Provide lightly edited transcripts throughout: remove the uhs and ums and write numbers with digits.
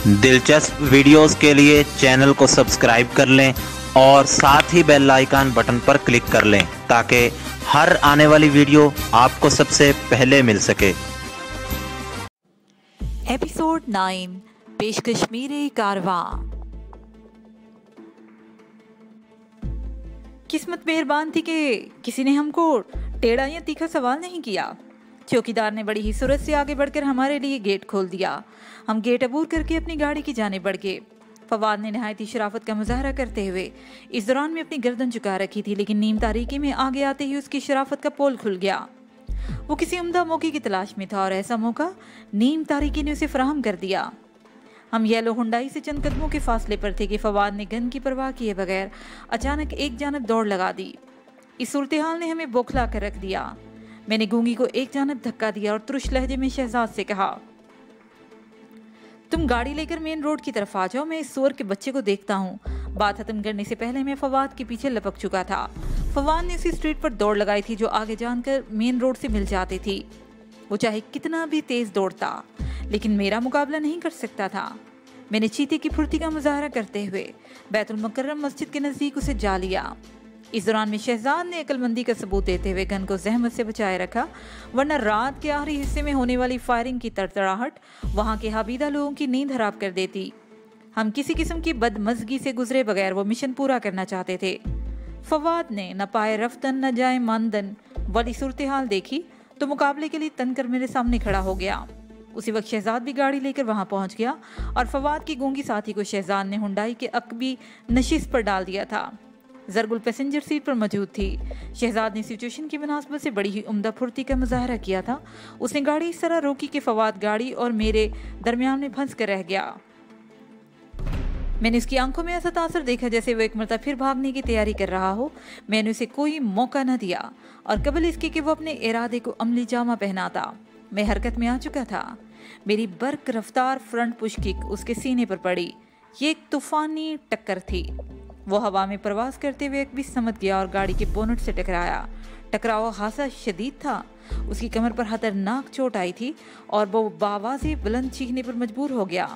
दिलचस्प वीडियोस के लिए चैनल को सब्सक्राइब कर लें और साथ ही बेल आइकन बटन पर क्लिक कर लें ताकि हर आने वाली वीडियो आपको सबसे पहले मिल सके। एपिसोड 9 पेशकश मेरे कारवां। किस्मत मेहरबान थी कि किसी ने हमको टेढ़ा या तीखा सवाल नहीं किया। चौकीदार ने बड़ी ही सूरत से आगे बढ़कर हमारे लिए गेट खोल दिया। हम गेट अबूर करके अपनी गाड़ी की जाने बढ़ गए। फवाद ने नहायती शराफत का मुजाहरा करते हुए इस दौरान में अपनी गर्दन झुका रखी थी, लेकिन नीम तारीकी में आगे आते ही उसकी शराफत का पोल खुल गया। वो किसी उम्दा मौके की तलाश में था और ऐसा मौका नीम तारीकी ने उसे फराहम कर दिया। हम येलो हुंडाई से चंद कदमों के फासले पर थे कि फवाद ने गन की परवाह किए बगैर अचानक एक जानब दौड़ लगा दी। इस सूरत हाल ने हमें बौखला कर रख दिया। मैंने गूंगी को एक जानब धक्का दिया और तुरुश लहजे में शहजाद से कहा, तुम गाड़ी लेकर मेन रोड की तरफ आ जाओ, मैं इस सुअर के बच्चे को देखता हूँ। बात खत्म करने से पहले मैं फवाद के पीछे लपक चुका था। फवाद ने उसी स्ट्रीट पर दौड़ लगाई थी जो आगे जानकर मेन रोड से मिल जाती थी। वो चाहे कितना भी तेज दौड़ता लेकिन मेरा मुकाबला नहीं कर सकता था। मैंने चीते की फुर्ती का मुजाहरा करते हुए बैतुल मुकर्रम मस्जिद के नजदीक उसे जा लिया। इस दौरान में शहजाद ने अक्लमंदी का सबूत देते हुए गन को जहमत से बचाए रखा, वरना रात के आखिरी हिस्से में होने वाली फायरिंग की तड़तड़ाहट वहां के हाबीदा लोगों की नींद हराम कर देती। हम किसी किस्म की बदमज़गी से गुजरे बगैर वो मिशन पूरा करना चाहते थे। फवाद ने न पाए रफ्तन न जाए मानदन वाली सूरत हाल देखी तो मुकाबले के लिए तनकर मेरे सामने खड़ा हो गया। उसी वक्त शहजाद भी गाड़ी लेकर वहां पहुंच गया और फवाद की गूंगी साथी को शहजाद ने हुंडाई के अकबी नशिस्त पर डाल दिया था। जरगुल पैसेंजर सीट पर मौजूद थी। शहजाद ने सिचुएशन की मुनासबत से बड़ी ही उम्दा फुर्ती का मुजाहरा किया था। उसने गाड़ी इस तरह रोकी कि फवाद गाड़ी और मेरे दरमियान में फंस कर रह गया। मैंने उसकी आंखों में ऐसा तासर देखा जैसे वो एक मरतबा फिर भागने की तैयारी कर रहा हो। मैंने उसे कोई मौका न दिया और कबल इसके कि वो अपने इरादे को अमली जामा पहनाता। मैं हरकत में आ चुका था। मेरी बर्क रफ्तार फ्रंट पुश किक उसके सीने पर पड़ी। ये एक तूफानी टक्कर थी। वो हवा में प्रवास करते हुए एक भी समझ गया और गाड़ी के बोनट से टकराया। टकराव खासा शदीद था। उसकी कमर पर खतरनाक चोट आई थी और वो बावाज़े बुलंद चीखने पर मजबूर हो गया।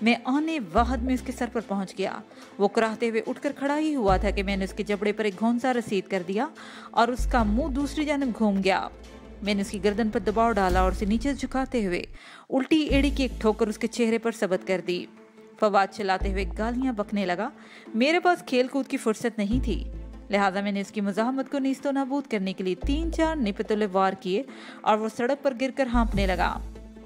मैं आने वाहद में उसके सर पर पहुंच गया। वो कराहते हुए उठकर खड़ा ही हुआ था कि मैंने उसके जबड़े पर एक घोंसा रसीद कर दिया और उसका मुंह दूसरी जानब घूम गया। मैंने उसकी गर्दन पर दबाव डाला और उसे नीचे झुकाते हुए उल्टी एड़ी की एक ठोकर उसके चेहरे पर सबत कर दी। फवाद चलाते हुए गालियां बकने लगा। मेरे पास खेल कूद की फुर्सत नहीं थी, लिहाजा मैंने उसकी मुजाहमत को नीस्तो नाबूद करने के लिए 3-4 निपतुले वार किए और वो सड़क पर गिरकर हाँफने लगा।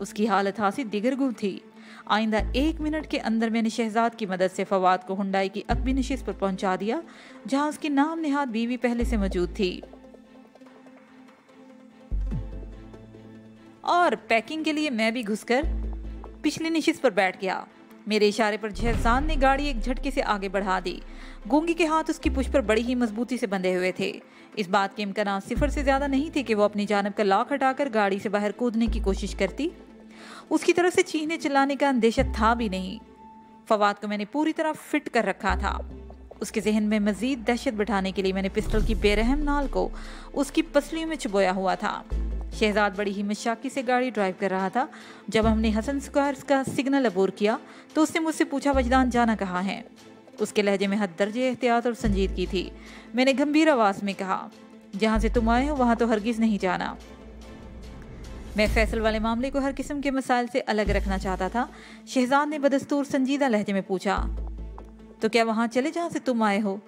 उसकी हालत हासी दिगरगुम थी। आइंदा 1 मिनट के अंदर मैंने शहजाद की मदद से फवाद को हुंडाई की अकबी नशिस्त पर पहुंचा दिया जहां उसकी नाम निहाद बीवी पहले से मौजूद थी और पैकिंग के लिए मैं भी घुसकर पिछली नशिस्त पर बैठ गया। मेरे इशारे पर शहजाद ने गाड़ी एक झटके से आगे बढ़ा दी। गूंगी के हाथ उसकी पुश पर बड़ी ही मजबूती से बंधे हुए थे। इस बात के इम्कान 0 से ज्यादा नहीं थे कि वो अपनी जानब का लॉक हटाकर गाड़ी से बाहर कूदने की कोशिश करती। उसकी तरफ से चीखने चिल्लाने का अंदेशा था भी नहीं। फवाद को मैंने पूरी तरह फिट कर रखा था। उसके जहन में मजीद दहशत बिठाने के लिए मैंने पिस्टल की बेरहम नाल को उसकी पसलियों में चुबोया हुआ था। शहजाद बड़ी ही मशाकी से गाड़ी ड्राइव कर रहा था। जब हमने हसन स्क्वायर्स का सिग्नल अबूर किया तो उसने मुझसे पूछा, वजदान जाना कहाँ है? उसके लहजे में हद दर्जे एहतियात और संजीदगी थी। मैंने गंभीर आवाज में कहा, जहाँ से तुम आए हो वहाँ तो हरगिज नहीं जाना। मैं फैसल वाले मामले को हर किस्म के मसाइल से अलग रखना चाहता था। शहजाद ने बदस्तूर संजीदा लहजे में पूछा, तो क्या वहाँ चले जहाँ से तुम आए हो?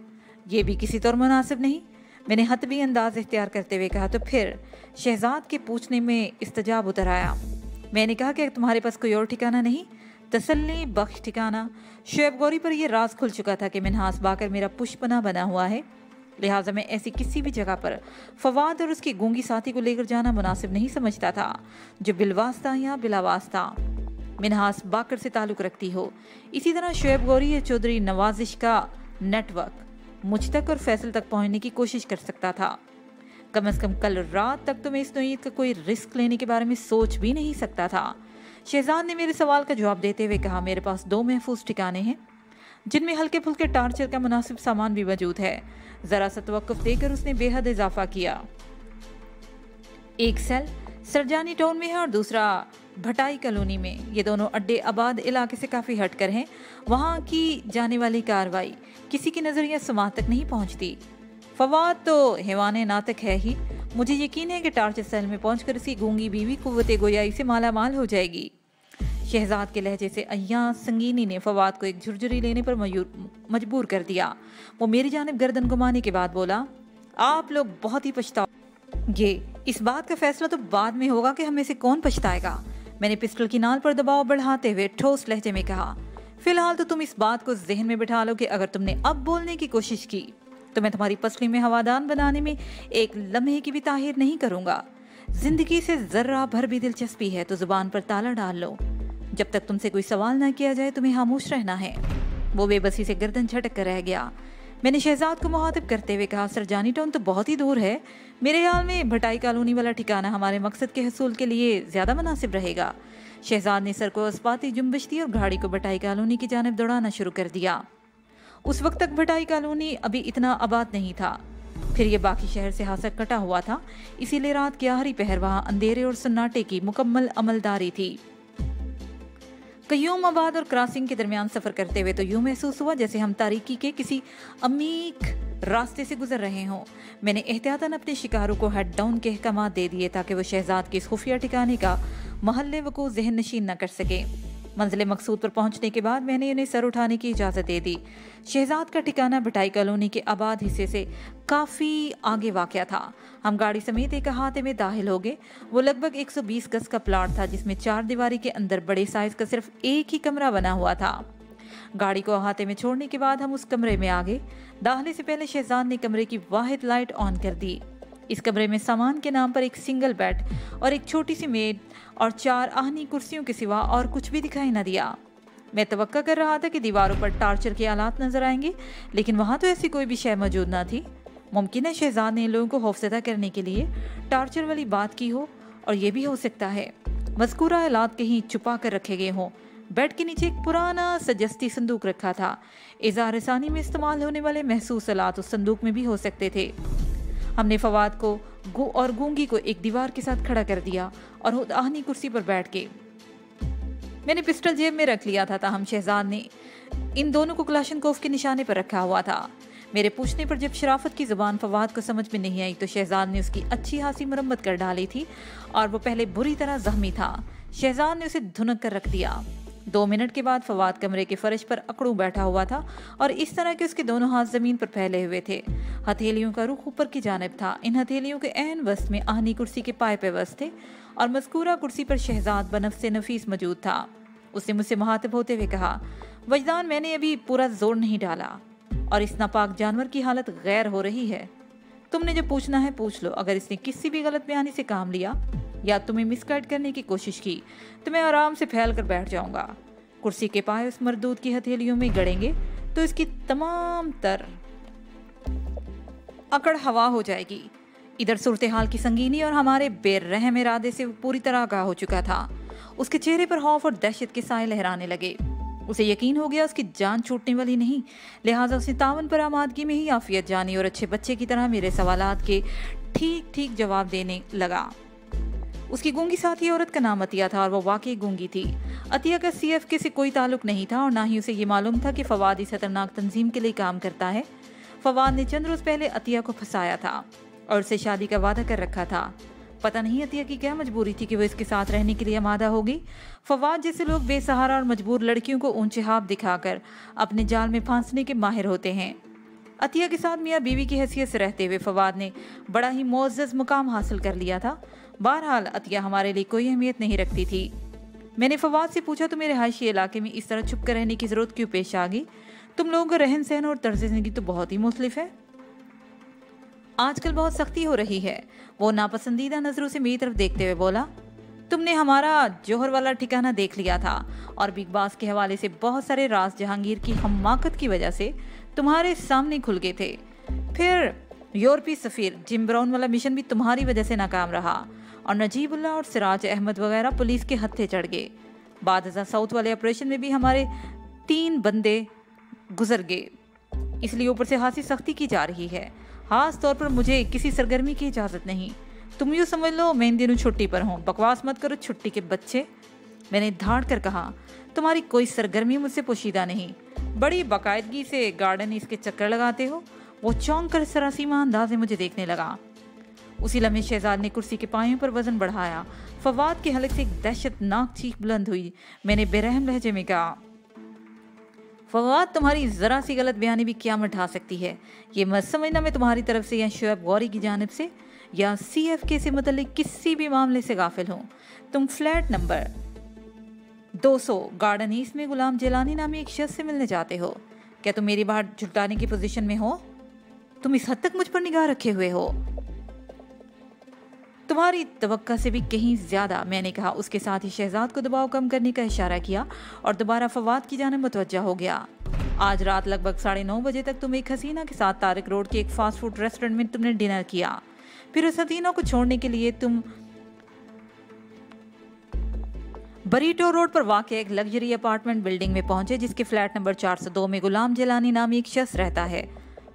ये भी किसी तौर मुनासिब नहीं। मैंने हतबी अंदाज इख्तियार करते हुए कहा। तो फिर शहजाद के पूछने में इस्तजाब उतर आया। मैंने कहा कि तुम्हारे पास कोई और ठिकाना नहीं? तसल्ली बख्श ठिकाना। शुएब गौरी पर यह राज खुल चुका था कि मिन्हास बाकर मेरा पुष्पना बना हुआ है, लिहाजा मैं ऐसी किसी भी जगह पर फवाद और उसकी गूंगी साथी को लेकर जाना मुनासिब नहीं समझता था जो बिलवास्ता या बिलावास्ता मिन्हास बाकर से ताल्लुक़ रखती हो। इसी तरह शुएब गौरी या चौधरी नवाजिश का नेटवर्क मुझ तक और फैसल तक पहुंचने की कोशिश कर सकता था। कम से कम कल रात तक तो मैं इस नौयत का कोई रिस्क लेने के बारे में सोच भी नहीं सकता था। शहजाद ने मेरे सवाल का जवाब देते हुए कहा, मेरे पास 2 महफूज ठिकाने हैं जिनमें हल्के फुल्के टार्चर का मुनासिब सामान भी मौजूद है। जरा सा तवक्कुफ देकर उसने बेहद इजाफा किया, एक सेल सरजानी टाउन में है और दूसरा भटाई कॉलोनी में। ये दोनों अड्डे आबाद इलाके से काफ़ी हटकर हैं। वहाँ की जाने वाली कार्रवाई किसी की नज़र या समात तक नहीं पहुँचती। फवाद तो हैवाने नातक है ही। मुझे यकीन है कि टार्चर सेल में पहुंचकर इसकी गूंगी बीवी कुव्वते गोयाई से माला माल हो जाएगी। शहजाद के लहजे से अय्याज संगीनी ने फवाद को एक झुरझुरी लेने पर मजबूर कर दिया। वो मेरी जानिब गर्दन घुमाने के बाद बोला, आप लोग बहुत ही पछताओगे। इस बात का फैसला तो बाद में होगा कि हमें से कौन पछताएगा। मैंने पिस्टल की नाल पर दबाव बढ़ाते हुए ठोस लहजे में कहा, फिलहाल तो तुम इस बात को जहन में बिठा लो कि अगर तुमने अब बोलने की कोशिश की तो मैं तुम्हारी पसली में हवादान बनाने में एक लम्हे की भी ताहीर नहीं करूंगा। जिंदगी से जर्रा भर भी दिलचस्पी है तो जुबान पर ताला डाल लो। जब तक तुमसे कोई सवाल ना किया जाए तुम्हें खामोश रहना है। वो बेबसी से गर्दन झटक कर रह गया। मैंने शहजाद को मुखातिब करते हुए कहा, सरजानी टाउन तो बहुत ही दूर है। मेरे ख्याल में भटाई कॉलोनी वाला ठिकाना हमारे मकसद के हसूल के लिए ज्यादा मुनासिब रहेगा। शहजाद ने सर को अस्पाती जुम्बिश दी और गाड़ी को भटाई कॉलोनी की जानिब दौड़ाना शुरू कर दिया। उस वक्त तक भटाई कॉलोनी अभी इतना आबाद नहीं था। फिर ये बाकी शहर से हाथ कटा हुआ था, इसीलिए रात के आखिरी पहर वहाँ अंधेरे और सन्नाटे की मुकम्मल अमलदारी थी। कयूम आबाद और क्रॉसिंग के दरमियान सफर करते हुए तो यूं महसूस हुआ जैसे हम तारीकी के किसी अमीक रास्ते से गुजर रहे हों। मैंने एहतियातन अपने शिकारों को हेड डाउन के अहकामात दे दिए ताकि वो शहजाद के इस खुफिया ठिकाने का महल्ले वकू जहन नशीन न कर सके। मंजिल मकसूद पर पहुंचने के बाद मैंने उन्हें सर उठाने की इजाज़त दे दी। शहजाद का ठिकाना भटाई कॉलोनी के आबाद हिस्से से काफ़ी आगे वाक़या था। हम गाड़ी समेत एक अहाते में दाखिल हो गए। वो लगभग 120 गज का प्लाट था जिसमें 4 दीवारी के अंदर बड़े साइज का सिर्फ एक ही कमरा बना हुआ था। गाड़ी को अहाते में छोड़ने के बाद हम उस कमरे में आ गए। दाखिले से पहले शहजाद ने कमरे की वाहिद लाइट ऑन कर दी। इस कमरे में सामान के नाम पर एक सिंगल बेड और एक छोटी सी मेड और 4 आहनी कुर्सियों के सिवा और कुछ भी दिखाई न दिया। मैं तवक्का कर रहा था कि दीवारों पर टार्चर के आलात नजर आएंगे, लेकिन वहाँ तो ऐसी कोई भी शय मौजूद न थी। मुमकिन है शहजाद ने लोगों को खौफजदा करने के लिए टार्चर वाली बात की हो, और ये भी हो सकता है मज़कूरा आलात कहीं छुपा कर रखे गए हों। बेड के नीचे एक पुराना सजस्ती संदूक रखा था। इज़हार रसानी में इस्तेमाल होने वाले महसूस आलात उस संदूक में भी हो सकते थे। हमने फवाद को और गूंगी को एक दीवार के साथ खड़ा कर दिया और खुद आहनी कुर्सी पर बैठ के मैंने पिस्टल जेब में रख लिया था। ताहम शहजाद ने इन दोनों को कलाशनकोफ के निशाने पर रखा हुआ था। मेरे पूछने पर जब शराफत की जुबान फवाद को समझ में नहीं आई तो शहजाद ने उसकी अच्छी खासी मरम्मत कर डाली थी और वो पहले बुरी तरह जख्मी था। शहजाद ने उसे धुनक कर रख दिया। 2 मिनट के बाद फवाद कमरे के फर्श पर अकड़ू बैठा हुआ था और इस तरह के उसके दोनों हाथ जमीन पर फैले हुए थे। हथेलियों का रुख ऊपर की जानिब था। इन हथेलियों के ऐन वस्त में आहनी कुर्सी के पाए पे वस्त थे और मज़कूरा कुर्सी पर शहजाद बनफ्से नफीस मौजूद था। उसने मुझसे मुखातिब होते हुए कहा, वजदान मैंने अभी पूरा जोर नहीं डाला और इस नापाक जानवर की हालत गैर हो रही है। तुमने जो पूछना है पूछ लो। अगर इसने किसी भी गलत बयानी से काम लिया या तुम्हें मिसगाइड करने की कोशिश की तो मैं आराम से फैल कर बैठ जाऊंगा। कुर्सी के पाए उस मरदूद की हथेलियों में गड़ेंगे तो इसकी तमाम तर अकड़ हवा हो जाएगी। इधर सूरत हाल की संगीनी और हमारे बेरहम इरादे से पूरी तरह आगाह हो चुका था। उसके चेहरे पर खौफ और दहशत के साए लहराने लगे। उसे यकीन हो गया उसकी जान छूटने वाली नहीं, लिहाजा उसने तावन पर आमादगी में ही आफियत जानी और अच्छे बच्चे की तरह मेरे सवालात के ठीक ठीक जवाब देने लगा। उसकी गूंगी साथी औरत का नाम अतिया था और वो वाकई गूंगी थी। अतिया का CFK से कोई ताल्लुक नहीं था और ना ही उसे ये मालूम था कि फवाद इस खतरनाक तंजीम के लिए काम करता है। फवाद ने चंद रोज पहले अतिया को फंसाया था और उससे शादी का वादा कर रखा था। पता नहीं अतिया की क्या मजबूरी थी कि वो इसके साथ रहने के लिए आमादा होगी। फवाद जैसे लोग बेसहारा और मजबूर लड़कियों को ऊंचे हाथ दिखाकर अपने जाल में फांसने के माहिर होते हैं। अतिया के साथ मियाँ बीवी की हैसियत से रहते हुए फवाद ने बड़ा ही मुअज़्ज़ज़ मुकाम हासिल कर लिया था। बहरहाल अतिया हमारे लिए कोई अहमियत नहीं रखती थी। मैंने फवाद से पूछा, तो मेरे रिहायशी इलाके में इस तरह छुप कर रहने की जरूरत क्यों पेश आ गई? तुम लोगों का रहन सहन और तर्ज जिंदगी तो बहुत ही मुख्तलिफ है। आजकल बहुत सख्ती हो रही है। वो नापसंदीदा नजरों से मेरी तरफ देखते हुए बोला, तुमने हमारा जौहर वाला ठिकाना देख लिया था और बिग बॉस के हवाले से बहुत सारे राज जहांगीर की हमाकत की वजह से तुम्हारे सामने खुल गए थे। फिर यूरोपीय सफीर जिम ब्राउन वाला मिशन भी तुम्हारी वजह से नाकाम रहा और नजीबुल्लाह और सिराज अहमद वगैरह पुलिस के हत्थे चढ़ गए। बाद साउथ वाले ऑपरेशन में भी हमारे 3 बंदे गुजर गए, इसलिए ऊपर से खासी सख्ती की जा रही है। खास तौर पर मुझे किसी सरगर्मी की इजाज़त नहीं। तुम यूँ समझ लो मैं इन दिनों छुट्टी पर हूँ, बकवास मत करो छुट्टी के बच्चे। मैंने धाड़ कर कहा, तुम्हारी कोई सरगर्मी मुझसे पोशीदा नहीं, बड़ी बाकायदगी से गार्डन इसके चक्कर लगाते हो। वो चौंक कर सरासीमा अंदाज में मुझे देखने लगा। उसी लम्हे शहजाद ने कुर्सी के पायों पर वजन बढ़ाया। फवाद के हलक से एक दहशतनाक चीख बुलंद हुई। मैंने बेरहम लहजे में कहा, फवाद तुम्हारी जरा सी गलत बयानी भी क़यामत ढा सकती है। ये मत समझना मैं तुम्हारी तरफ से या शोएब गौरी की जानिब से या CFK से मुतल्लिक किसी भी मामले से गाफिल हूँ। तुम फ्लैट नंबर 200 गार्डन ईस्ट में गुलाम जिलानी नामी एक शख्स से मिलने जाते हो। क्या तुम मेरी बात झुटलाने की पोजीशन में हो? तुम इस हद तक मुझ पर निगाह रखे हुए हो? तुम्हारी तवक्का से भी कहीं ज्यादा, मैंने कहा। उसके साथ ही शहजाद को दबाव कम करने का इशारा किया और दोबारा फवाद की जानिब मुतवज्जा हो गया। आज रात लगभग 9:30 बजे तक तुम एक हसीना के साथ तारिक रोड के एक फास्ट फूड रेस्टोरेंट में तुमने डिनर किया। फिर उस हसीना को छोड़ने के लिए तुम बरीटो रोड पर वाक़ एक लग्जरी अपार्टमेंट बिल्डिंग में पहुंचे जिसके फ्लैट नंबर 402 में गुलाम जिलानी नामी एक शख्स रहता है।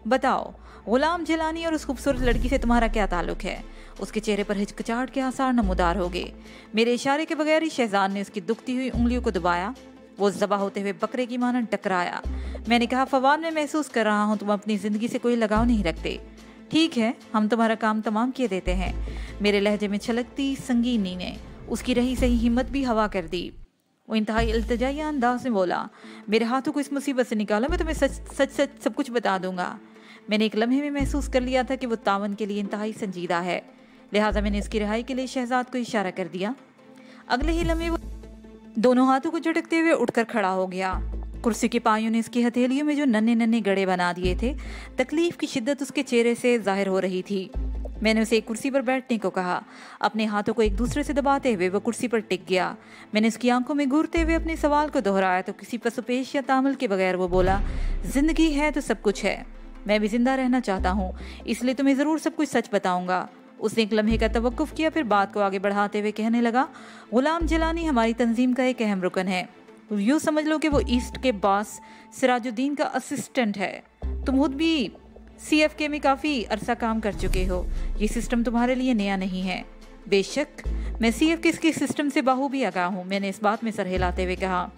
बताओ, गुलाम जिलानी और उस खूबसूरत लड़की से तुम्हारा क्या ताल्लुक है? उसके चेहरे पर हिचकिचाहट के आसार नमूदार हो गए। मेरे इशारे के बगैर ही शहजाद ने उसकी दुखती हुई उंगलियों को दबाया। वो ज़बा होते हुए बकरे की मानन टकराया। मैंने कहा, फवाद मैं महसूस कर रहा हूँ तुम अपनी ज़िंदगी से कोई लगाव नहीं रखते। ठीक है, हम तुम्हारा काम तमाम किए देते हैं। मेरे लहजे में छलकती संगीनी ने उसकी रही सही हिम्मत भी हवा कर दी। वो इंतहाई इल्तिजाइया अंदाज में बोला, मेरे हाथों को इस मुसीबत से निकालो, मैं तुम्हें सच सच सब कुछ बता दूंगा। मैंने एक लम्हे में महसूस कर लिया था कि वो तावन के लिए इंतहाई संजीदा है, लिहाजा मैंने इसकी रिहाई के लिए शहजाद को इशारा कर दिया। अगले ही लम्हे वो दोनों हाथों को झटकते हुए उठकर खड़ा हो गया। कुर्सी के पायों ने उसकी हथेलियों में जो नन्हे नन्हे गड़े बना दिए थे, तकलीफ की शिद्दत उसके चेहरे से जाहिर हो रही थी। मैंने उसे एक कुर्सी पर बैठने को कहा। अपने हाथों को एक दूसरे से दबाते हुए वो कुर्सी पर टिक गया। मैंने उसकी आंखों में घूरते हुए अपने सवाल को दोहराया तो किसी पसुपेश या तामल के बगैर वो बोला, जिंदगी है तो सब कुछ है। मैं भी जिंदा रहना चाहता हूँ, इसलिए तुम्हें ज़रूर सब कुछ सच बताऊंगा। उसने एक लम्हे का तवक्कुफ किया, फिर बात को आगे बढ़ाते हुए कहने लगा, गुलाम जिलानी हमारी तंजीम का एक अहम रुकन है। यूँ समझ लो कि वो ईस्ट के बॉस सिराजुद्दीन का असिस्टेंट है। तुम खुद भी CFK में काफ़ी अरसा काम कर चुके हो। ये सिस्टम तुम्हारे लिए नया नहीं है। बेशक मैं CFK के सिस्टम से बाखूबी आगाह हूँ, मैंने इस बात में सर हिलाते हुए कहा।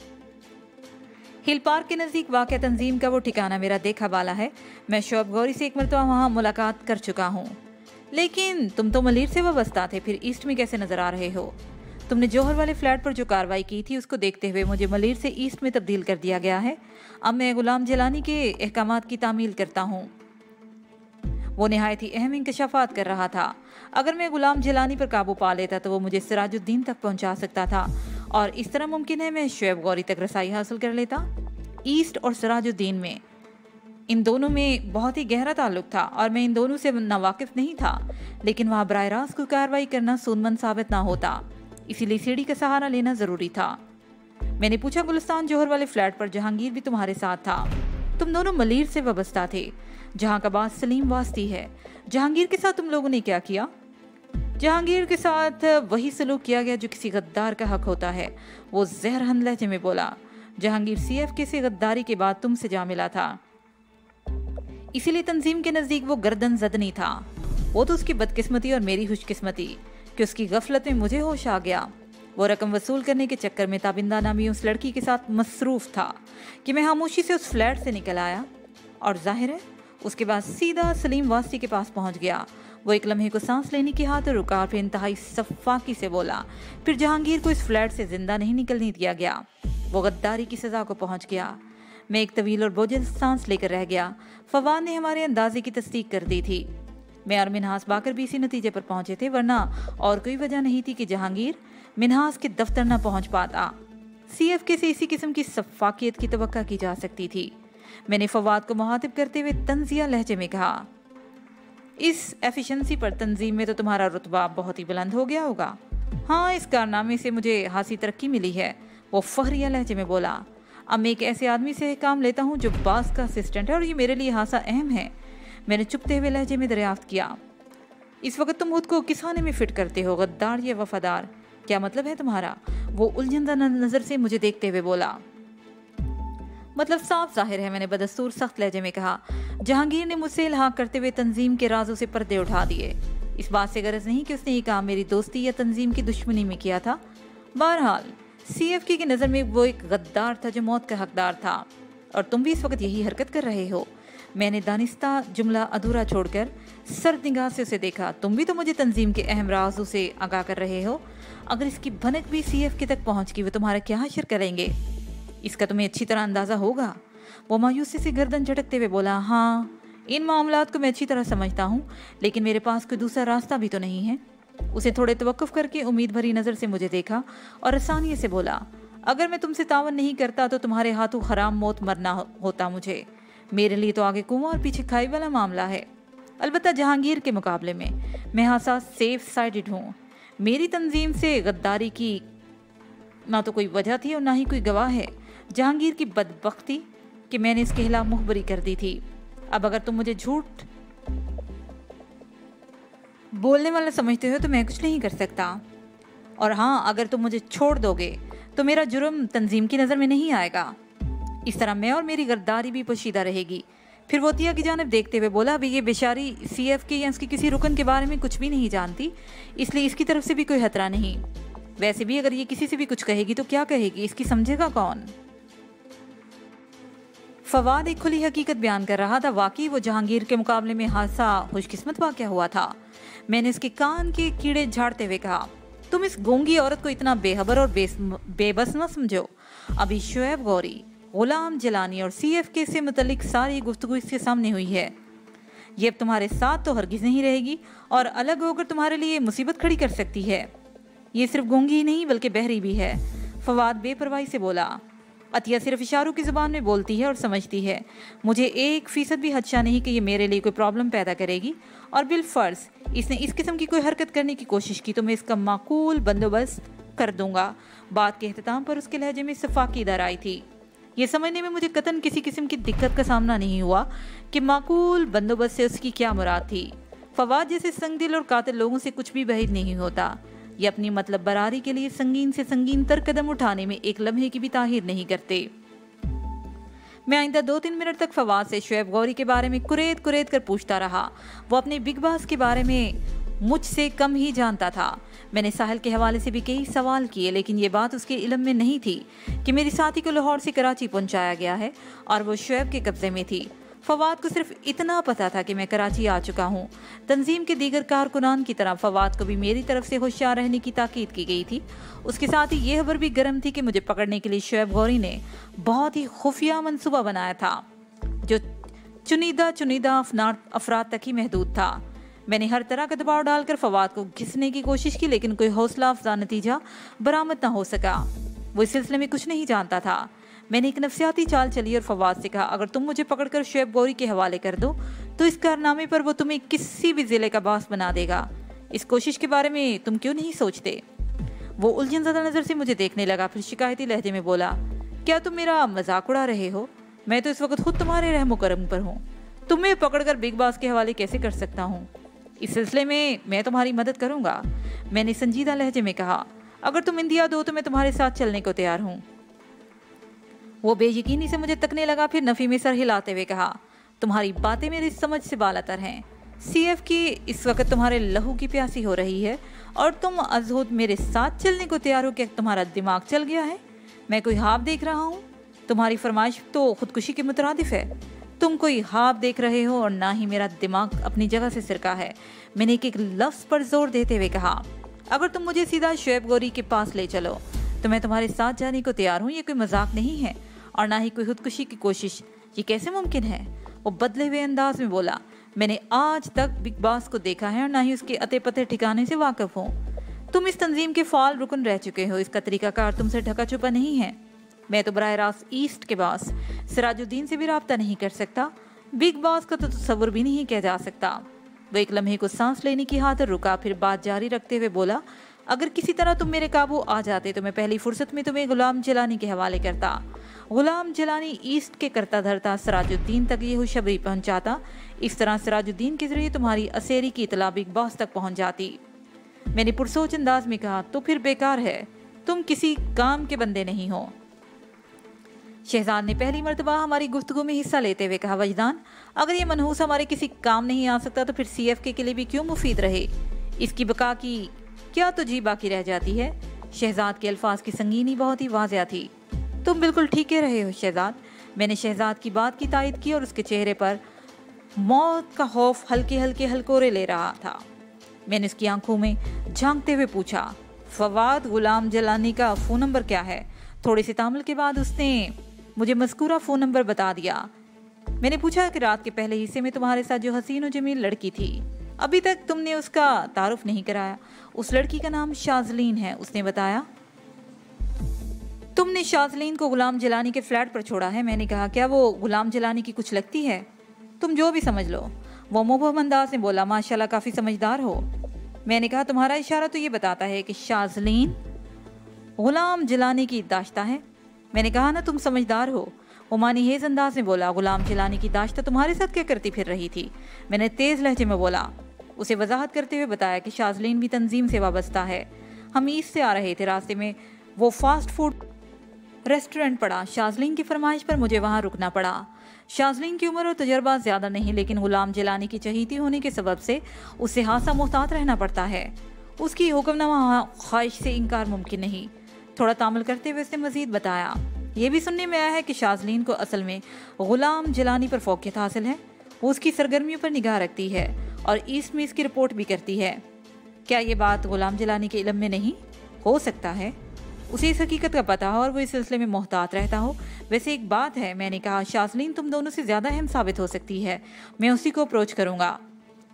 हिल पार्क के नज़दीक वाक़या तंजीम का वो ठिकाना मेरा देखा वाला है। मैं शोएब गौरी से एक मरतबा वहाँ मुलाकात कर चुका हूँ। लेकिन तुम तो मलीर से वाबस्ता थे, फिर ईस्ट में कैसे नजर आ रहे हो? तुमने जौहर वाले फ्लैट पर जो कार्रवाई की थी उसको देखते हुए मुझे मलीर से ईस्ट में तब्दील कर दिया गया है। अब मैं गुलाम जिलानी के अहकामात की तामील करता हूँ। वो निहायत ही अहम इंकशाफात कर रहा था। अगर मैं गुलाम जिलानी पर काबू पा लेता तो वो मुझे सिराजुद्दीन तक पहुंचा सकता था और इस तरह मुमकिन है मैं शोएब गौरी तक रसाई हासिल कर लेता। ईस्ट और सिराजुद्दीन में इन दोनों में बहुत ही गहरा ताल्लुक था और मैं इन दोनों से नावाकिफ नहीं था, लेकिन वहाँ बराह रास्त कोई कार्रवाई करना सूदमंद साबित ना होता, इसीलिए सीढ़ी का सहारा लेना जरूरी था। मैंने पूछा, गुलिस्तान जौहर वाले फ्लैट पर जहांगीर भी तुम्हारे साथ था? तुम दोनों मलीर से वाबस्ता थे, जहाँ का बास सलीम वास्ती है। जहांगीर के साथ तुम लोगों ने क्या किया? जहांगीर के साथ वही सलूक किया गया जो किसी गद्दार का हक होता है। वो जहरहन लहजे में बोला, जहांगीर CFK से गद्दारी के बाद तुमसे जा मिला था, इसीलिए तंजीम के नज़दीक वो गर्दन ज़दनी था। वो तो उसकी बदकिस्मती और मेरी खुशकिस्मती कि उसकी गफलत में मुझे होश आ गया। वो रकम वसूल करने के चक्कर में ताबिंदा नामी उस लड़की के साथ मसरूफ़ था कि मैं खामोशी से उस फ्लैट से निकल आया और जाहिर है उसके बाद सीधा सलीम वास्ती के पास पहुंच गया। वो एक लम्हे को सांस लेने की हाथ रुका, फिर इंतहाई सफ़ाकी से बोला, फिर जहांगीर को इस फ्लैट से जिंदा नहीं निकलने दिया गया। वो गद्दारी की सज़ा को पहुंच गया। मैं एक तवील और बोझल सांस लेकर रह गया। फवाद ने हमारे अंदाजे की तस्दीक कर दी थी। मैं और मिन्हास बाकर भी इसी नतीजे पर पहुंचे थे, वरना और कोई वजह नहीं थी कि जहांगीर मिन्हास के दफ्तर न पहुंच पाता। CFK से इसी किस्म की सफ़ाकियत की तवक्का की जा सकती थी। मैंने फवाद को मुहातिब करते हुए तंजिया लहजे में कहा, इस एफिशिएंसी पर तंजीम में तो तुम्हारा रुतबा बहुत ही बुलंद हो गया होगा। हाँ, इस कारनामे से मुझे हासी तरक्की मिली है। वो फखरिया लहजे में बोला, अब मैं एक ऐसे आदमी से काम लेता हूँ जो बास का असिस्टेंट है और ये मेरे लिए हासा अहम है। मैंने चुपते हुए लहजे में दरियाफ्त किया, इस वक्त तुम खुद को किस खाने में फिट करते हो, गद्दार या वफादार? क्या मतलब है तुम्हारा? वो उलझनदा नजर से मुझे देखते हुए बोला, मतलब साफ जाहिर है, मैंने बदस्तूर सख्त लहजे में कहा। जहांगीर ने मुझसे इल्हाक करते हुए तंजीम के राजों से पर्दे उठा दिए। اس بات سے غرض نہیں کہ اس نے یہ کام میری دوستی یا تنظیم کی دشمنی میں کیا تھا۔ بہرحال CFK کی نظر میں وہ ایک غدار تھا جو موت کا حقدار تھا، اور تم بھی اس وقت یہی حرکت کر رہے ہو۔ میں نے دانستہ جملہ ادھورا چھوڑ کر سرد نگاہ سے اسے دیکھا۔ تم بھی تو مجھے تنظیم کے اہم رازوں سے آگاہ کر رہے ہو۔ اگر اس کی بھنک بھی CFK تک پہنچ گئی وہ تمہارا کیا حشر کریں گے، اس کا تمہیں اچھی طرح اندازہ ہوگا۔ وہ مایوسی سے گردن جھٹکتے ہوئے بولا، ہاں ان معاملات کو میں اچھی طرح سمجھتا ہوں، لیکن میرے پاس کوئی دوسرا راستہ بھی تو نہیں ہے۔ اسے تھوڑے توقف کر کے امید بھری نظر سے مجھے دیکھا اور آسانی سے بولا، اگر میں تم سے تعاون نہیں کرتا تو تمہارے ہاتھوں حرام موت مرنا ہوتا مجھے۔ میرے لیے تو آگے کنواں اور پیچھے کھائی والا معاملہ ہے۔ البتہ جہانگیر کے مقابلے میں حساس سیف سائیڈڈ ہوں۔ میری تنظیم سے غداری کی نہ تو کوئی وجہ تھی اور نہ ہی کوئی گواہ ہے۔ جہانگیر کی بدبختی کہ میں نے اس کے خلاف مخبری کر دی تھی۔ اب اگر تم مجھے جھوٹ بولنے والا سمجھتے ہو تو میں کچھ نہیں کر سکتا، اور ہاں اگر تم مجھے چھوڑ دو گے تو میرا جرم تنظیم کی نظر میں نہیں آئے گا۔ اس طرح میں اور میری غداری بھی پوشیدہ رہے گی۔ پھر وہ عطیہ کی جانب دیکھتے ہوئے بولا، ابھی یہ بیچاری CFK یا اس کی کسی رکن کے بارے میں کچھ بھی نہیں جانتی، اس لیے اس کی طرف سے بھی کوئی خطرہ نہیں۔ ویسے بھی اگر یہ کسی سے بھی کچھ کہے گی تو کیا کہے گی، اس کی سمجھے گا کون؟ فواد ایک کھلی حقیقت بیان کر رہا تھا۔ واقعی وہ جہانگیر کے مقابلے میں خاصا خوش قسمت واقعہ ہوا تھا۔ میں نے اس کے کان کے کیڑے جھاڑتے ہوئے کہا، تم اس گونگی عورت کو اتنا بے خبر اور بے بس نہ سمجھو۔ ابھی شعیب غوری، غلام جیلانی اور CFK سے متعلق ساری گفتگو اس کے سامنے ہوئی ہے۔ یہ اب تمہارے ساتھ تو ہرگز نہیں رہے گی اور الگ ہو کر تمہارے لیے مصیبت کھڑی کر سکتی ہے۔ یہ صرف گونگی ہی نہیں بلکہ بہری بھی ہے۔ فواد بے پرواہی سے بولا، عطیہ صرف اشاروں کی زبان میں بولتی ہے اور سمجھتی ہے۔ مجھے 1% بھی خدشہ نہیں کہ یہ میرے لیے کوئی پرابلم پیدا کرے گی، اور بالفرض اس نے اس قسم کی کوئی حرکت کرنے کی کوشش کی تو میں اس کا معقول بندوبست کر دوں گا۔ بات کے اختتام پر اس کے لہجے میں صفاقی در آئی تھی۔ یہ سمجھنے میں مجھے قطعاً کسی قسم کی دقت کا سامنا نہیں ہوا کہ معقول بندوبست سے اس کی کیا مراد تھی۔ فواد جیسے سنگ دل اور قاتل لوگوں سے کچھ بھی بعید نہیں ہوتا۔ یہ اپنی مطلب براری کے لیے سنگین سے سنگین تر قدم اٹھانے میں ایک لمحے کی بھی تاخیر نہیں کرتے۔ میں آئندہ 2-3 منٹ تک فواد سے شعیب غوری کے بارے میں کریت کر پوچھتا رہا۔ وہ اپنے بگ باس کے بارے میں مجھ سے کم ہی جانتا تھا۔ میں نے ساحل کے حوالے سے بھی کئی سوال کیے، لیکن یہ بات اس کے علم میں نہیں تھی کہ میری ساتھی کو لاہور سے کراچی پہنچایا گیا ہے اور وہ شعیب کے قبضے میں تھی۔ فواد کو صرف اتنا پتا تھا کہ میں کراچی آ چکا ہوں۔ تنظیم کے دیگر کارکنان کی طرح فواد کو بھی میری طرف سے ہوشیار رہنے کی تاکید کی گئی تھی۔ اس کے ساتھ ہی یہ خبر بھی گرم تھی کہ مجھے پکڑنے کے لیے شعیب غوری نے بہت ہی خفیہ منصوبہ بنایا تھا جو چنیدہ افراد تک ہی محدود تھا۔ میں نے ہر طرح کا دباؤ ڈال کر فواد کو گھسنے کی کوشش کی، لیکن کوئی حوصلہ افزا نتیجہ برآمد نہ ہو سکا۔ وہ اس سلسلے میں کچھ نہیں جانتا تھا۔ میں نے ایک نفسیاتی چال چلی اور فواد سے کہا، اگر تم مجھے پکڑ کر شعیب غوری کے حوالے کر دو تو اس کارنامے پر وہ تمہیں کسی بھی ضلع کا باس بنا دے گا۔ اس کوشش کے بارے میں تم کیوں نہیں سوچتے؟ وہ الجھن زدہ نظر سے مجھے دیکھنے لگا، پھر شکایتی لہجے میں بولا، کیا تم میرا مذاق اڑا رہے ہو؟ میں تو اس وقت خود تمہارے رحم و کرم پر ہوں۔ تمہیں پکڑ کر بگ باس کے حوالے کیسے کر سکتا ہوں؟ اس سلسلے میں تمہاری مدد کروں گا۔ میں نے سنجیدہ لہجے میں کہا، اگر تم اندیا دو تو میں تمہارے ساتھ چلنے کو تیار ہوں۔ وہ بے یقینی سے مجھے تکنے لگا، پھر نفی میں سر ہلاتے ہوئے کہا، تمہاری باتیں میری سمجھ سے بالاتر ہیں۔ CFK اس وقت تمہارے لہو کی پیاسی ہو رہی ہے اور تم ازہد میرے ساتھ چلنے کو تیار ہو کہ تمہارا دماغ چل گیا ہے؟ میں کوئی خواب دیکھ رہا ہوں؟ تمہاری فرمائش تو خودکشی کے مترادف ہے۔ تم کوئی خواب دیکھ رہے ہو اور نہ ہی میرا دماغ اپنی جگہ سے سرکا ہے۔ میں نے ایک لفظ پر زور دیتے ہوئے کہا، اگر تم مجھے سیدھا شعیب غوری کے پاس لے چلو تو میں تمہارے ساتھ جانے کو تیار ہوں۔ یہ کوئی مذاق نہیں ہے اور نہ ہی کوئی خودکشی کی کوشش۔ یہ کیسے ممکن ہے؟ وہ بدلے ہوئے انداز میں بولا، میں نے آج تک بگ باس کو دیکھا ہے اور نہ ہی اس کے اتے پتے ٹھکانے سے واقف ہوں۔ تم اس تنظیم کے فعال رکن رہ چکے ہو، اس کا طریقہ کار تم سے ڈھکا چھپا نہیں ہے۔ میں تو براہ راست ایسٹ کے باس سراج الدین سے بھی رابطہ نہیں کر سکتا، بگ باس کا تو تصور بھی نہیں کیا جا سکتا۔ وہ ایک لمحے کو سانس لینے کی خاطر رکا، پھر بات جاری رکھتے ہوئے بولا، اگر کسی طرح تم میرے قابو آ جاتے تو میں پہلی فرصت میں تمہیں غلام جیلانی کے حوالے کرتا۔ غلام جیلانی ایسٹ کے کرتا دھرتا سراج الدین تک یہ خوشخبری پہنچاتا۔ اس طرح سراج الدین کے ذریعے تمہاری اسیری کی اطلاع بگ باس تک پہنچ جاتی۔ میں نے پرسوچ انداز میں کہا، تو پھر بیکار ہے، تم کسی کام کے بندے نہیں ہو۔ شہزاد نے پہلی مرتبہ ہماری گفتگو میں حصہ لیتے ہوئے کہا، وجدان، اگر یہ منحوس ہمارے کسی کام نہیں آ سکتا تو پھر CFK کے لیے بھی کیوں مفید رہے؟ اس کی بقا کی کیا تو جی باقی رہ جاتی ہے؟ شہزاد کے الفاظ کی سنگینی بہت ہی واضح تھی۔ تم بالکل ٹھیک کہہ رہے ہو شہزاد۔ میں نے شہزاد کی بات کی تائید کی اور اس کے چہرے پر موت کا خوف ہلکے ہلکے ہلکورے لے رہا تھا۔ میں نے اس کی آنکھوں میں جھانکتے ہوئے پوچھا، فواد غلام جلانی کا فون نمبر کیا ہے؟ تھوڑے سے تعامل کے بعد اس نے مجھے مذکورہ فون نمبر بتا دیا۔ میں نے پوچھا کہ رات کے پہلے حصے میں تمہارے ساتھ جو حسین و جمیل لڑکی تھی، ابھی تک تم نے اس کا تعارف نہیں کرایا۔ اس لڑکی کا نام شازلین ہے، اس نے بتایا۔ تم نے شازلین کو غلام جلانی کے فلیٹ پر چھوڑا ہے۔ میں نے کہا، کیا وہ غلام جلانی کی کچھ لگتی ہے؟ تم جو بھی سمجھ لو۔ وہ مبہم انداز میں بولا، ماشاءاللہ کافی سمجھدار ہو۔ میں نے کہا، تمہارا اشارہ تو یہ بتاتا ہے کہ شازلین غلام جلانی کی داشتہ ہے۔ میں نے کہا نا تم سمجھدار ہو۔ وہ معنی خیز انداز میں بولا، غلام جلانی کی داشتہ تمہارے ساتھ کیا کرتی پھر رہی تھی؟ میں نے تیز لہجے میں بولا، اسے وضاحت کرتے ہوئے بتایا کہ شازلین بھی تنظیم سے وابستہ ہے۔ ہم ایسٹ سے آ رہے تھے، راستے میں وہ فاسٹ فوڈ ریسٹورنٹ پڑا۔ شازلین کی فرمائش پر مجھے وہاں رکنا پڑا۔ شازلین کی عمر اور تجربہ زیادہ نہیں، لیکن غلام جلانی کی چہیتی ہونے کے سبب سے اسے خاصا محتاط رہنا پڑتا ہے۔ اس کی حکمنامہ خواہش سے انکار ممکن نہیں۔ تھوڑا تعامل کرتے ہوئے اس نے مزید بتایا، یہ بھی سننے میں آیا ہے کہ شازلین کو اصل میں غلام جلانی پر فوقیت حاصل ہے۔ وہ اس کی سرگرمیوں پر نگاہ رکھتی ہے اور ایسٹ میں اس کی رپورٹ بھی کرتی ہے۔ کیا یہ بات غلام جلانی کے علم میں نہیں؟ ہو سکتا ہے اسے اس حقیقت کا پتہ ہو اور وہ اس سلسلے میں محتاط رہتا ہو۔ ویسے ایک بات ہے، میں نے کہا، شازلین تم دونوں سے زیادہ اہم ثابت ہو سکتی ہے۔ میں اسی کو اپروچ کروں گا۔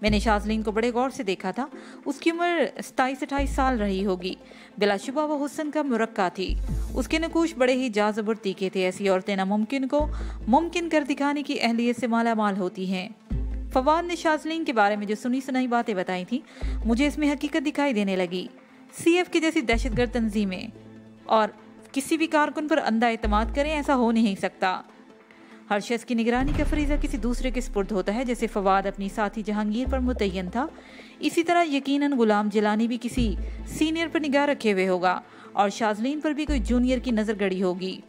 میں نے شازلین کو بڑے غور سے دیکھا تھا۔ اس کی عمر 27-28 سال رہی ہوگی۔ بلا شبہ وہ حسن کا مرقع تھی۔ اس کے نقوش بڑے ہی جاذب اور تیکھے تھے۔ ایسی عورتیں ناممکن کو ممکن کر دکھانے کی اہلیت سے مالا مال ہوتی ہیں۔ فواد نے شازلین کے بارے میں جو سنی سنائی باتیں بتائی تھیں، مجھے اس میں حقیقت دکھائی دینے لگی۔ سی ایف کی جیسی دہشت گرد تنظیمیں اور کسی بھی کارکن پر اندھا اعتماد کریں، ایسا ہو نہیں سکتا۔ ہر شخص کی نگرانی کا فریضہ کسی دوسرے کے سپرد ہوتا ہے۔ جیسے فواد اپنی ساتھی جہانگیر پر متعین تھا، اسی طرح یقیناً غلام جلانی بھی کسی سینئر پر نگاہ رکھے ہوئے ہوگا اور شازلین پر بھی کوئی جونیئر کی نظر گڑی ہوگی۔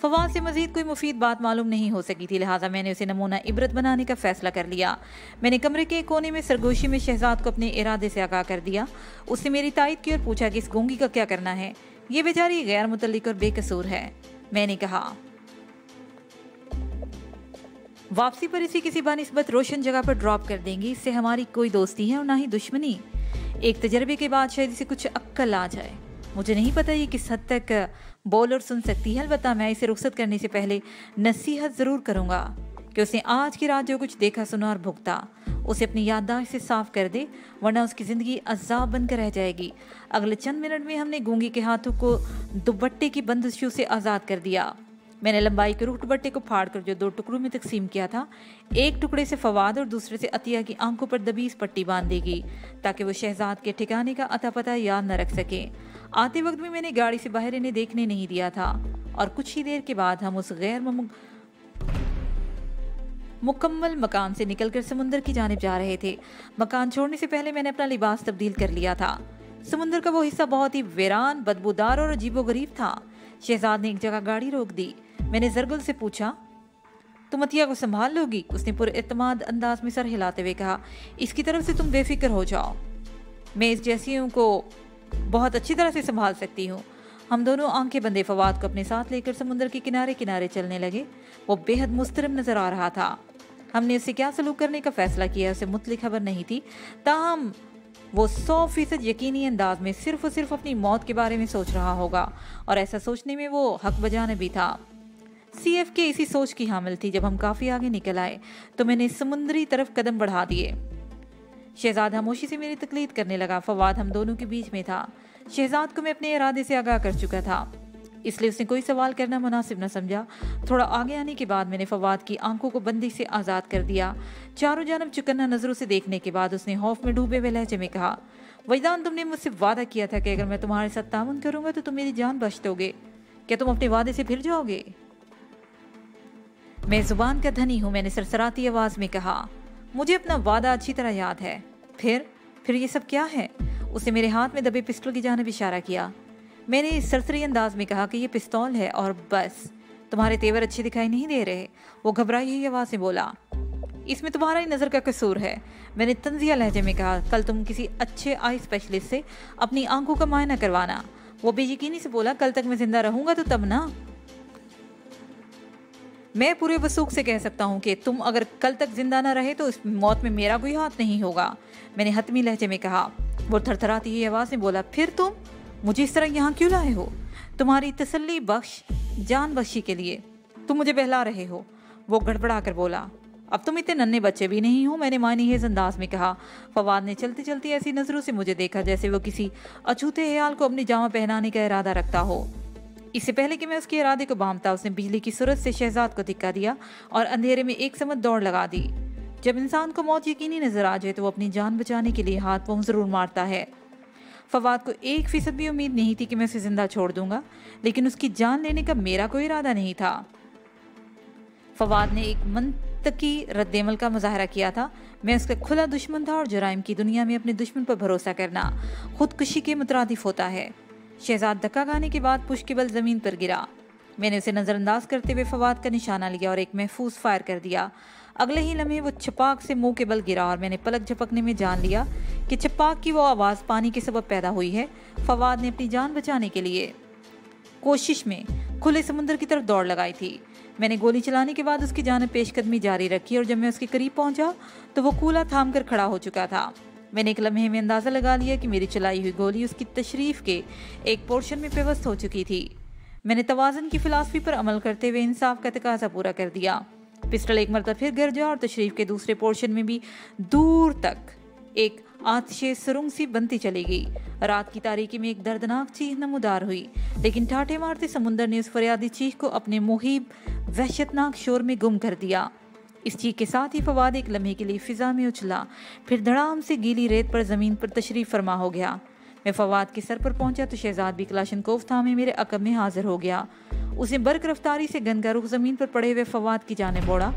فواد سے مزید کوئی مفید بات معلوم نہیں ہو سکی تھی، لہٰذا میں نے اسے نمونہ عبرت بنانے کا فیصلہ کر لیا۔ میں نے کمرے کے کونے میں سرگوشی میں شہزاد کو اپنے ارادے سے آگاہ کر دیا۔ اس نے میری تائید کی اور پوچھا کہ اس گونگی کا کیا کرنا ہے؟ یہ بیچاری غیر متعلق اور بے قصور ہے۔ میں نے کہا، واپسی پر اسی کسی بنسبت روشن جگہ پر ڈراپ کر دیں گی۔ اس سے ہماری کوئی دوستی ہے اور نہ ہی دشمنی۔ ایک تجربے کے بعد شاید اسے کچھ عقل آ جائے۔ مجھے نہیں پتا یہ کس حد تک بول اور سن سکتی ہے، البتہ میں اسے رخصت کرنے سے پہلے نصیحت ضرور کروں گا کہ اس نے آج کی رات جو کچھ دیکھا سنا اور بھگتا، اسے اپنی یادداشت سے صاف کر دے، ورنہ اس کی زندگی عذاب بن کر رہ جائے گی۔ اگلے چند منٹ میں ہم نے گونگی کے ہاتھوں کو دوپٹے کی بندشوں سے آزاد کر دیا۔ میں نے لمبائی کے رخ دوپٹے کو پھاڑ کر جو 2 ٹکڑوں میں تقسیم کیا تھا، ایک ٹکڑے سے فواد اور دوسرے سے عطیہ کی آنکھوں پر دبیز پٹی باندھ دے گی تاکہ وہ شہزاد کے ٹھکانے کا اتا پتہ یاد نہ رکھ سکے۔ آتے وقت بھی میں نے گاڑی سے باہر انہیں دیکھنے نہیں دیا تھا، اور کچھ ہی دیر کے بعد ہم اس غیر مکمل مکان سے نکل کر سمندر کی جانب جا رہے تھے۔ مکان چھوڑنے سے پہلے میں نے اپنا لباس تبدیل کر لیا تھا۔ سمندر کا وہ حصہ بہت ہی ویران، بدبودار اور عجیب و غریب تھا۔ شہزاد نے ایک جگہ گاڑی روک دی۔ میں نے زرگل سے پوچھا، تم عطیہ کو سنبھال لو گی؟ اس نے پر اعتماد انداز میں سر ہلاتے ہوئے کہا، اس کی طرف سے تم بے فکر ہو جاؤ، میں اس جیسیوں کو بہت اچھی طرح سے سنبھال سکتی ہوں۔ ہم دونوں آنکھیں بندے فواد کو اپنے ساتھ لے کر سمندر کے کنارے کنارے چلنے لگے۔ وہ بے حد مضطرب نظر آ رہا تھا۔ ہم نے اس سے کیا سلوک کرنے کا فیصلہ کیا اسے مطلق خبر نہیں تھی، تاہم وہ 100% یقینی انداز میں صرف اور صرف اپنی موت کے بارے میں سوچ رہا ہوگا، اور ایسا سوچنے میں وہ حق بجانب بھی تھا۔ سی ایف کے اسی سوچ کی حامل تھی۔ جب ہم کافی آگے نکل آئے تو میں نے سمندری طرف قدم بڑھا دیے۔ شہزاد خاموشی سے میری تقلید کرنے لگا۔ فواد ہم دونوں کے بیچ میں تھا۔ شہزاد کو میں اپنے ارادے سے آگاہ کر چکا تھا، اس لیے اس نے کوئی سوال کرنا مناسب نہ سمجھا۔ تھوڑا آگے آنے کے بعد میں نے فواد کی آنکھوں کو بندی سے آزاد کر دیا۔ چاروں جانب چکنا نظروں سے دیکھنے کے بعد اس نے خوف میں ڈوبے ہوئے لہجے میں کہا، وجدان، تم نے مجھ سے وعدہ کیا تھا کہ اگر میں تمہارے ساتھ تعاون کروں گا تو تم میری جان بخش دو گے۔ کیا تم اپنے وعدے سے پھر جاؤ گے؟ میں زبان کا دھنی ہوں، میں نے سرسراتی آواز میں کہا، مجھے اپنا وعدہ اچھی طرح یاد ہے۔ پھر یہ سب کیا ہے؟ اس نے میرے ہاتھ میں دبے پسٹل کی جانب اشارہ کیا۔ میں نے سرسری انداز میں کہا کہ یہ پستول ہے اور بس۔ تمہارے تیور اچھے دکھائی نہیں دے رہے، وہ گھبرائی ہوئی آواز میں بولا۔ इसमें तुम्हारा ही नज़र का कसूर है, मैंने तंजिया लहजे में कहा। कल तुम किसी अच्छे आई स्पेशलिस्ट से अपनी आंखों का मुआयना करवाना। वो बेयकीनी से बोला, कल तक मैं जिंदा रहूंगा तो तब ना। मैं पूरे वसूख से कह सकता हूँ कि तुम अगर कल तक जिंदा ना रहे तो इस मौत में मेरा कोई हाथ नहीं होगा, मैंने हतमी लहजे में कहा। वो थरथराती हुई आवाज़ में बोला, फिर तुम मुझे इस तरह यहाँ क्यों लाए हो? तुम्हारी तसल्ली बख्श जान बख्शी के लिए तुम मुझे बहला रहे हो, वो गड़बड़ा कर बोला। अब तुम इतने नन्हे बच्चे भी नहीं हो, मैंने मानीहेज़ अंदाज में कहा। फवाद ने चलती चलती ऐसी नज़रों से मुझे देखा जैसे वो किसी अछूते ख्याल को अपनी जामा पहनाने का इरादा रखता हो। इससे पहले कि मैं उसके इरादे को बांधता, उसने बिजली की सूरत से शहजाद को धिक्का दिया और अंधेरे में एक समत दौड़ लगा दी। जब इंसान को मौत यकीनी नजर आ जाए तो वो अपनी जान बचाने के लिए हाथ पांव जरूर मारता है। फवाद को 1% भी उम्मीद नहीं थी कि मैं उसे जिंदा छोड़ दूंगा, लेकिन उसकी जान लेने का मेरा कोई इरादा नहीं था। फवाद ने एक मंतकी रद्देमल का मुजाहरा किया था। मैं उसका खुला दुश्मन था और जुराइम की दुनिया में अपने दुश्मन पर भरोसा करना खुदकुशी के मुतरादिफ होता है। शहजाद धक्का खाने के बाद पुश के बल जमीन पर गिरा। मैंने उसे नजरअंदाज करते हुए फवाद का निशाना लिया और एक महफूज फायर कर दिया। अगले ही लम्हे वो छपाक से मुंह के बल गिरा और मैंने पलक झपकने में जान लिया कि छपाक की वो आवाज़ पानी के सबब पैदा हुई है। फवाद ने अपनी जान बचाने के लिए कोशिश में खुले समुद्र की तरफ दौड़ लगाई थी। मैंने गोली चलाने के बाद उसकी जानिब पेशकदमी जारी रखी और जब मैं उसके करीब पहुंचा तो वो कूला थाम कर खड़ा हो चुका था। मैंने एक लम्हे में अंदाज़ा लगा लिया कि मेरी चलाई हुई गोली उसकी तशरीफ के एक पोर्शन में पेवस्त हो चुकी थी। मैंने तवाज़न की फिलासफी पर अमल करते हुए इंसाफ का तकाजा पूरा कर दिया। पिस्टल एक मरतबा फिर गिर गया और तशरीफ के दूसरे पोर्शन में भी दूर तक एक आतिशे सुरंग सी बनती चली गई। रात की तारीकी में एक दर्दनाक चीख नमूदार हुई, लेकिन ठाठे मारते समुंदर ने उस फरियादी चीख को अपने मुहीब वहशतनाक शोर में गुम कर दिया। इस चीख के साथ ही फवाद एक लम्हे के लिए फिजा में उछला, फिर धड़ाम से गीली रेत पर जमीन पर तशरीफ फरमा हो गया। मैं फवाद के सर पर पहुंचा तो शहजाद भी क्लाशनकोफ थामे मेरे अकब में हाजिर हो गया। उसने बर्क रफ्तारी से गन का रुख जमीन पर पड़े हुए फवाद की जाने बोड़ा।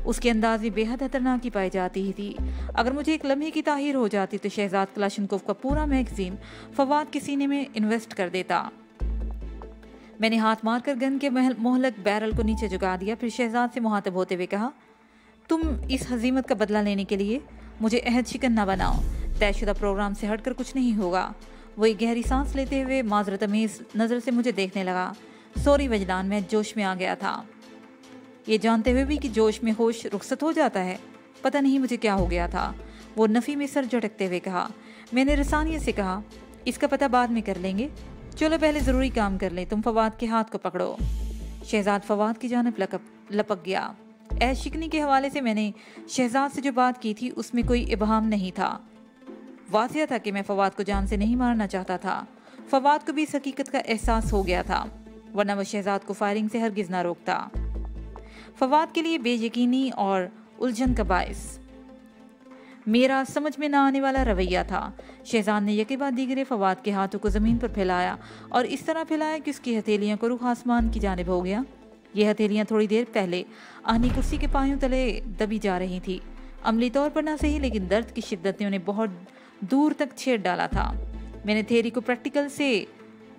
उसके अंदाज में बेहद खतरनाक ही पाई जाती ही थी। अगर मुझे एक लम्हे की ताहीर हो जाती तो शहजाद क्लाशनकोफ का पूरा मैगजीन फवाद के सीने में इन्वेस्ट कर देता। मैंने हाथ मारकर गन के मोहलक बैरल को नीचे झुका दिया, फिर शहजाद से मुहातब होते हुए कहा, तुम इस हजीमत का बदला लेने के लिए मुझे अहद शिकन न बनाओ। तयशुदा प्रोग्राम से हटकर कुछ नहीं होगा। वो एक गहरी सांस लेते हुए माजरत अमेज़ नज़र से मुझे देखने लगा। सॉरी वजदान, मैं जोश में आ गया था, ये जानते हुए भी कि जोश में होश रुखसत हो जाता है। पता नहीं मुझे क्या हो गया था। वो नफ़ी में सर झटकते हुए कहा। मैंने रसानियत से कहा, इसका पता बाद में कर लेंगे, चलो पहले ज़रूरी काम कर लें। तुम फवाद के हाथ को पकड़ो। शहजाद फवाद की जानिब लपक गया। ऐश शिकनी के हवाले से मैंने शहजाद से जो बात की थी उसमें कोई इबहाम नहीं था। वाज़िया था कि मैं फवाद को जान से नहीं मारना चाहता था। फवाद को भी इस हकीकत का एहसास हो गया था, वरना वह शहजाद को फायरिंग से हरगिज़ ना रोकता। फवाद के लिए बेयकीनी और उलझन का बायस मेरा समझ में ना आने वाला रवैया था। शहजाद ने यके बाद दीगरे फवाद के हाथों को ज़मीन पर फैलाया और इस तरह फैलाया कि उसकी हथेलियाँ को रुख आसमान की जानिब हो गया। ये हथेलियाँ थोड़ी देर पहले आहनी कुर्सी के पायों तले दबी जा रही थी। अमली तौर पर ना सही, लेकिन दर्द की शिद्दत ने उन्हें बहुत दूर तक छेड़ डाला था। मैंने थेरी को प्रैक्टिकल से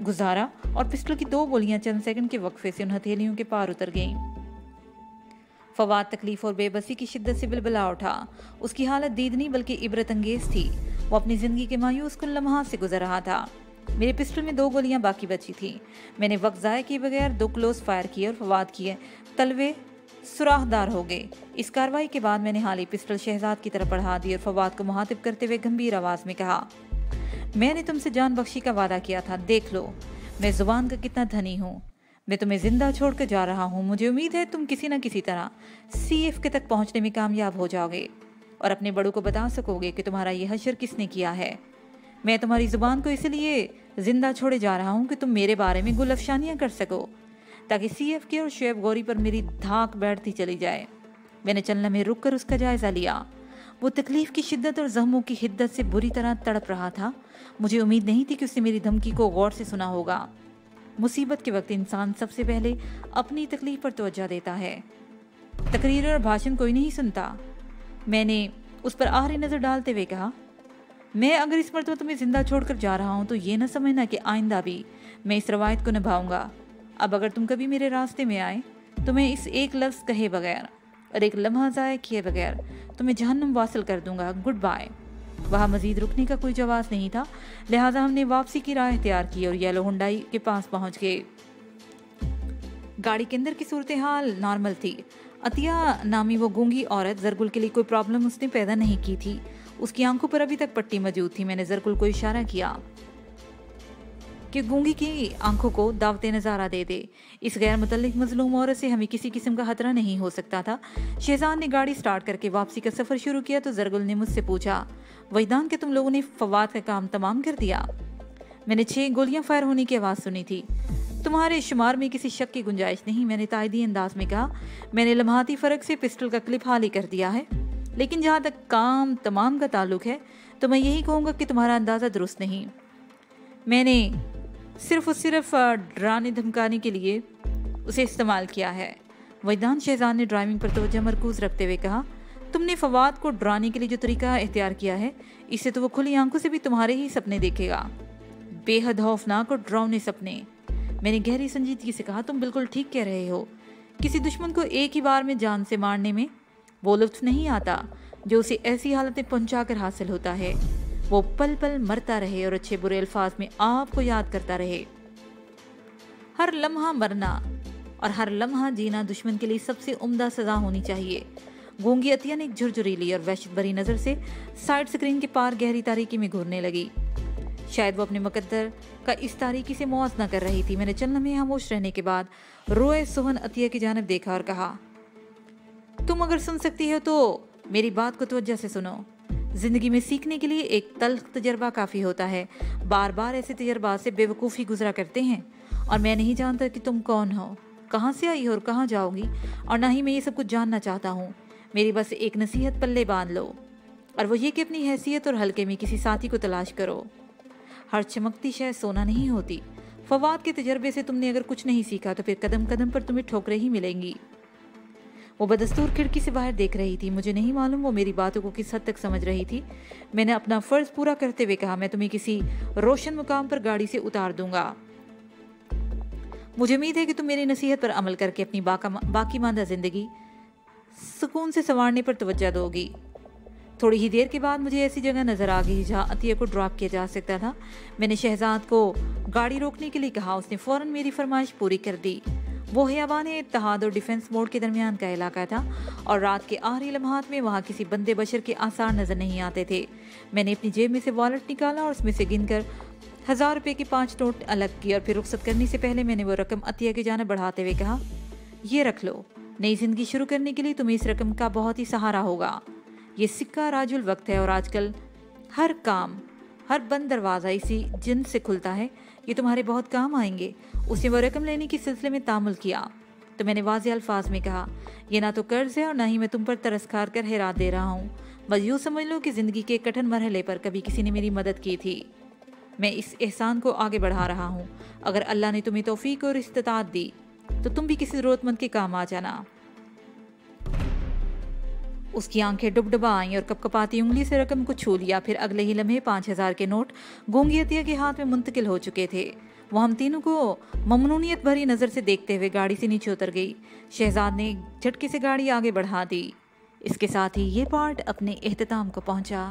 गुजारा और पिस्टल की 2 गोलियां चंद सेकंड के वक्फे से उन हथेलियों के पार उतर गईं। फवाद तकलीफ और बेबसी की शिद्दत से बिलबिला उठा। उसकी हालत दीद नहीं बल्कि इबरत अंगेज थी। वो अपनी जिंदगी के मायूस कुन लम्हात से गुजर रहा था। मेरे पिस्टल में 2 गोलियां बाकी बची थी। मैंने वक्त ज़ाया किए बगैर 2 क्लोज फायर किए और फवाद किए तलवे सुराखदार हो गए। इस कार्रवाई के बाद मैंने हाली पिस्टल शहजाद की तरफ बढ़ा दी और फवाद को मुहातिब करते हुए गंभीर आवाज़ में कहा, मैंने तुमसे जान बख्शी का वादा किया था। देख लो मैं जुबान का कितना धनी हूँ। मैं तुम्हें जिंदा छोड़कर जा रहा हूँ। मुझे उम्मीद है तुम किसी न किसी तरह CF के तक पहुँचने में कामयाब हो जाओगे और अपने बड़ों को बता सकोगे कि तुम्हारा ये हशर किसने किया है। मैं तुम्हारी जुबान को इसलिए जिंदा छोड़े जा रहा हूँ कि तुम मेरे बारे में गुलअफशानियाँ कर सको, ताकि CF के और शुएब गौरी पर मेरी धाक बैठती चली जाए। मैंने चंद लम्हे रुक कर उसका जायज़ा लिया। वो तकलीफ की शिद्दत और जख्मों की हिद्दत से बुरी तरह तड़प रहा था। मुझे उम्मीद नहीं थी कि उसने मेरी धमकी को गौर से सुना होगा। मुसीबत के वक्त इंसान सबसे पहले अपनी तकलीफ पर तवज्जो देता है, तकरीर और भाषण कोई नहीं सुनता। मैंने उस पर आखिरी नज़र डालते हुए कहा, मैं अगर इस मरतबा तुम्हें जिंदा छोड़कर जा रहा हूँ तो ये न समझना कि आइंदा भी मैं इस रवायत को निभाऊंगा। अब अगर तुम कभी मेरे रास्ते में आए तो मैं इस एक लफ्ज़ कहे बगैर और एक लम्हा ज़ाया किए बगैर तुम्हें जहन्नुम वासिल कर दूंगा, गुड बाय। वहाँ मजीद रुकने का कोई जवाब नहीं था, लिहाजा हमने वापसी की राह इख्तियार की और येलो हुंडई के पास पहुंच गए। गाड़ी के अंदर की सूरत हाल नॉर्मल थी। अतिया नामी वो गूंगी औरत, जरगुल के लिए कोई प्रॉब्लम उसने पैदा नहीं की थी। उसकी आंखों पर अभी तक पट्टी मौजूद थी। मैंने जरगुल को इशारा किया कि गूंगी की आंखों को दावत नज़ारा दे दे। इस गैर मुतल्लिक मजलूम औरत से हमें किसी किस्म का खतरा नहीं हो सकता था। शहजाद ने गाड़ी स्टार्ट करके वापसी का सफ़र शुरू किया तो जरगुल ने मुझसे पूछा, वहीदान के तुम लोगों ने फवाद का काम तमाम कर दिया? मैंने 6 गोलियां फायर होने की आवाज़ सुनी थी। तुम्हारे शुमार में किसी शक की गुंजाइश नहीं, मैंने तायदी अंदाज में कहा। मैंने लम्हाती फ़र्क से पिस्टल का क्लिप हाल ही कर दिया है, लेकिन जहाँ तक काम तमाम का ताल्लुक है तो मैं यही कहूँगा कि तुम्हारा अंदाज़ा दुरुस्त नहीं। मैंने सिर्फ डराने धमकाने के लिए उसे इस्तेमाल किया है। वहीदान शहजाद ने ड्राइविंग पर तवज्जो मरकूज रखते हुए कहा, तुमने फवाद को डराने के लिए जो तरीका इख्तियार किया है, इससे तो वो खुली आंखों से भी तुम्हारे ही सपने देखेगा, बेहद खौफनाक और डरावने सपने। मैंने गहरी संजीदगी से कहा, तुम बिल्कुल ठीक कह रहे हो। किसी दुश्मन को एक ही बार में जान से मारने में वो लुत्फ नहीं आता जो उसे ऐसी हालत में पहुंचा कर हासिल होता है। वो पल पल मरता रहे और अच्छे बुरे अल्फाज में आपको याद करता रहे। हर लम्हा मरना और हर लम्हा जीना दुश्मन के लिए सबसे उम्दा सजा होनी चाहिए। गूंगी अतिया ने एक झुरझुरीली और वहशत भरी नजर से साइड स्क्रीन के पार गहरी तारीकी में घूरने लगी। शायद वो अपने मुकद्दर का इस तारीकी से मुआवजा कर रही थी। मैंने चंद लम्हे खामोश रहने के बाद रोए सोहन अतिया की जानिब देखा और कहा, तुम अगर सुन सकती हो तो मेरी बात को तवज्जो से सुनो। जिंदगी में सीखने के लिए एक तल्ख तजर्बा काफ़ी होता है। बार बार ऐसे तजर्बात से बेवकूफ़ी गुजरा करते हैं। और मैं नहीं जानता कि तुम कौन हो, कहाँ से आई हो और कहाँ जाओगी, और ना ही मैं ये सब कुछ जानना चाहता हूँ। मेरी बस एक नसीहत पल्ले बांध लो, और वो ये कि अपनी हैसियत और हल्के में किसी साथी को तलाश करो। हर चमकती शय सोना नहीं होती। फवाद के तजर्बे से तुमने अगर कुछ नहीं सीखा तो फिर कदम कदम पर तुम्हें ठोकरें ही मिलेंगी। वो बदस्तूर खिड़की से बाहर देख रही थी। मुझे नहीं मालूम वो मेरी बातों को किस हद तक समझ रही थी। मैंने अपना फर्ज पूरा करते हुए कहा, मैं तुम्हें किसी रोशन मुकाम पर गाड़ी से उतार दूंगा। मुझे उम्मीद है कि तुम मेरी नसीहत पर अमल करके अपनी बाकी मांदा जिंदगी सुकून से संवारने पर तवज्जो दोगी। थोड़ी ही देर के बाद मुझे ऐसी जगह नजर आ गई जहाँ अतिया को ड्रॉप किया जा सकता था। मैंने शहजाद को गाड़ी रोकने के लिए कहा। उसने फौरन मेरी फरमाइश पूरी कर दी। वो हयाबान इत्तेहाद और डिफेंस मोड के दरमियान का इलाका था और रात के आखिरी लम्हात में वहाँ किसी बंदे बशर के आसार नजर नहीं आते थे। मैंने अपनी जेब में से वॉलेट निकाला और उसमें से गिनकर 1000 रुपये के 5 नोट अलग किए और फिर रुखसत करने से पहले मैंने वो रकम अतिया की जानिब बढ़ाते हुए कहा, ये रख लो। नई जिंदगी शुरू करने के लिए तुम्हें इस रकम का बहुत ही सहारा होगा। ये सिक्का राजुल वक्त है और आजकल हर काम, हर बंद दरवाज़ा इसी जिन से खुलता है। ये तुम्हारे बहुत काम आएंगे। उसने वो रकम लेने के सिलसिले में तामुल किया तो मैंने वाज़े अल्फाज में कहा, ये ना तो कर्ज है और ना ही मैं तुम पर तरस खार कर हैरान दे रहा हूँ। बस यूँ समझ लो कि ज़िंदगी के कठिन मरहले पर कभी किसी ने मेरी मदद की थी। मैं इस एहसान को आगे बढ़ा रहा हूँ। अगर अल्लाह ने तुम्हें तौफीक और इस्तिताअत दी तो तुम भी किसी ज़रूरतमंद के काम आ जाना। उसकी आंखें डुबडुबा आईं और कपकपाती उंगली से रकम को छू लिया। फिर अगले ही लम्हे 5000 के नोट गूंगी अतिया के हाथ में मुंतकिल हो चुके थे। वो हम तीनों को ममनूनियत भरी नज़र से देखते हुए गाड़ी से नीचे उतर गई। शहजाद ने झटके से गाड़ी आगे बढ़ा दी। इसके साथ ही ये पार्ट अपने इख्तिताम को पहुंचा।